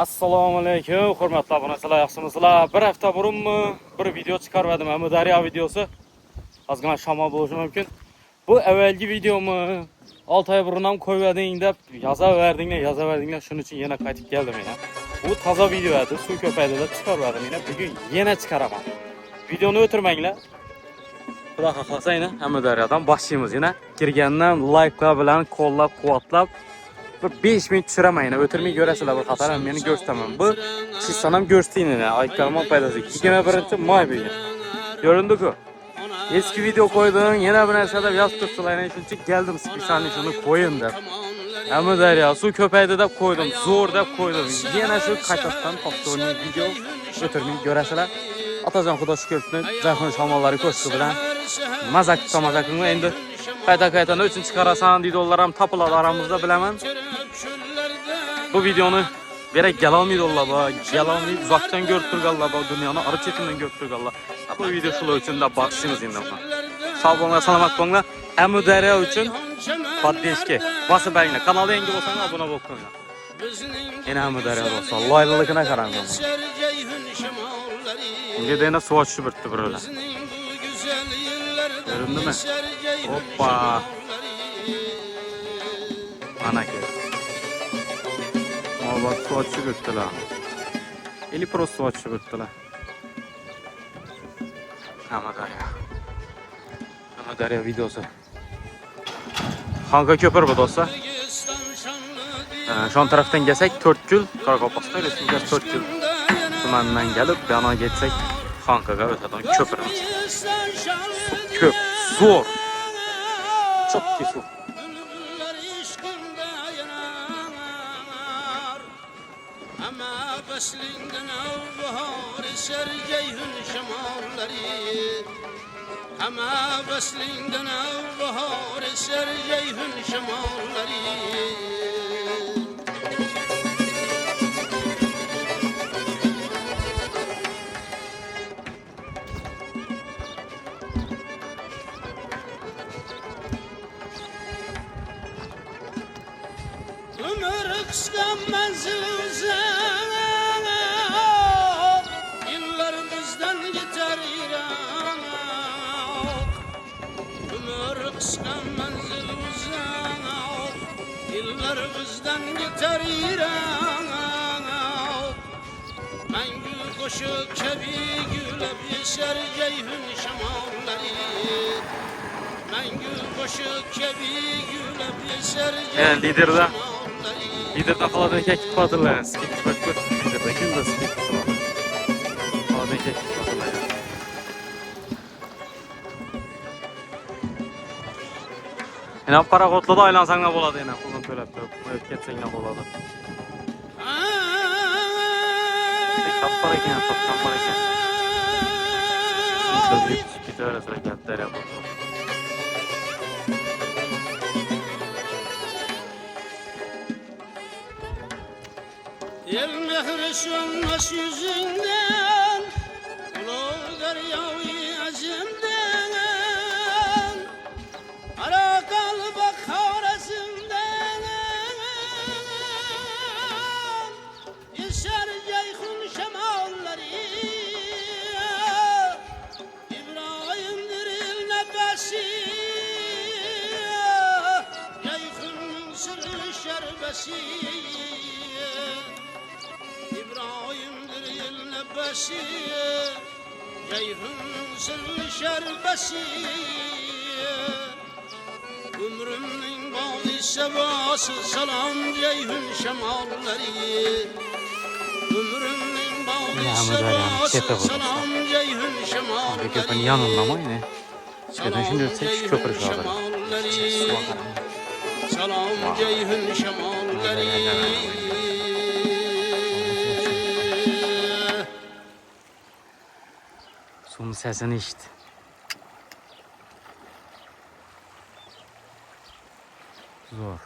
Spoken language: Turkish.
Assalomu alaykum, hurmatli obunachilar, yaxshimisizlar? Bir hafta burunmi bir video chiqardim, Amudaryo videosi. Ozgina shamol bo'lishi mumkin. Bu avvalgi videomi 6 oy burun ham qo'yverding deb yozaverdinglar, shuning uchun yana qaytib keldim yana. Bu toza video edi, suv ko'paydi deb chiqardim yana. Bugun yana chiqaraman. Videoni o'tirmanglar. Xudo xohlasa yana Amudaryodan boshlaymiz yana. Kirgandan like'lar bilan qo'llab-quvvatlab bir 5 minut tushiraman yana. O'tirmay ko'rasizlar bir qator meni ko'rsataman. Bu siz sanam ko'rsatdinglar. Aytganim paydasi 21-may bugun. Ko'rindi-ku. Eski video qo'ydim, yana bir narsa deb yozib turibdilar. Shuncha keldim, spesialni shuni qo'ying deb. Amudaryo suv ko'paydi deb qo'ydim, zo'r deb qo'ydim. Yana shu qaytadan повторный video o'tirmay ko'rasizlar. Otajon xudo shukr, jahon shamollari ko'rsa bilan mazak qilma endi. Qayta-qayta uchun chiqarasan deydilar ham topiladi aramizda bilaman. Bu videoni berek gelolmaydilar bu. Gelolmay uzoqdan ko'rib turganlar bu dunyoni arib chetidan ko'rib turganlar. Bu video shular uchun da baxshimiz endi. Sog' bo'linglar, salomat bo'linglar. Amudaryo uchun podpishka bosib beringlar. Kanalga yangi bo'lsangiz obuna bo'lib qo'yinglar. Yana Amudaryo bo'lsa, loyliligini qarang. Bunga deyna suv ochib birdi birolar. Göründü Hoppa. Ana ki. Ama bak su açıp öttüler. Eli pro su açıp öttüler. Amudaryo videosu. Hangi köpür bu dostlar? Şu an taraftan gelsek 4 gül. Karagopas'ta Respublikası 4 gül. Tümenden gelip yana geçsek Hankaga öteden köpürümüz. Köp, zor. Çok ki su. Ömür kıskanmaz uzak, yıllar bizden gider İran. Ömür kıskanmaz uzak, yıllar bizden gider İran. Ben gül koşup kebi gülüp yeşer ceyhun şamalları. Ben gül koşup kebi gülüp yeşer ceyhun şamalları. Liderda qoladigan ketib qoldilar. Skit bak ko'p. Liderda kimda skit qiladi. Qoladigan ketib qoldilar. Yana paraxodlarda aylansanglar bo'ladi yana. Pulni to'lab turib, qo'yib ketsanglar bo'ladi. Topar ekan, topar ekan. Siz ketaverasizlar katta yapib. El mehri sönmez yüzünden, ulu deryayı acımdan, ara kalba kavrasından, yeşer ceyhun şemalları, İbrahim'dir il nebesi, ceyhunun sırrı şerbesi. İbrahim'dir yıl nebesi, ceyhunun sırrı şerbesi. Ömrümün bağlı sevası, salam ceyhun şemalları. Ömrümün bağlı sevası, salam ceyhun şemalları. Köpün yanında mı yine? Çıkadan şimdi ötsek şu köpür şuraları. Salam ceyhun şemalları. Suyun sesini işit. Zor.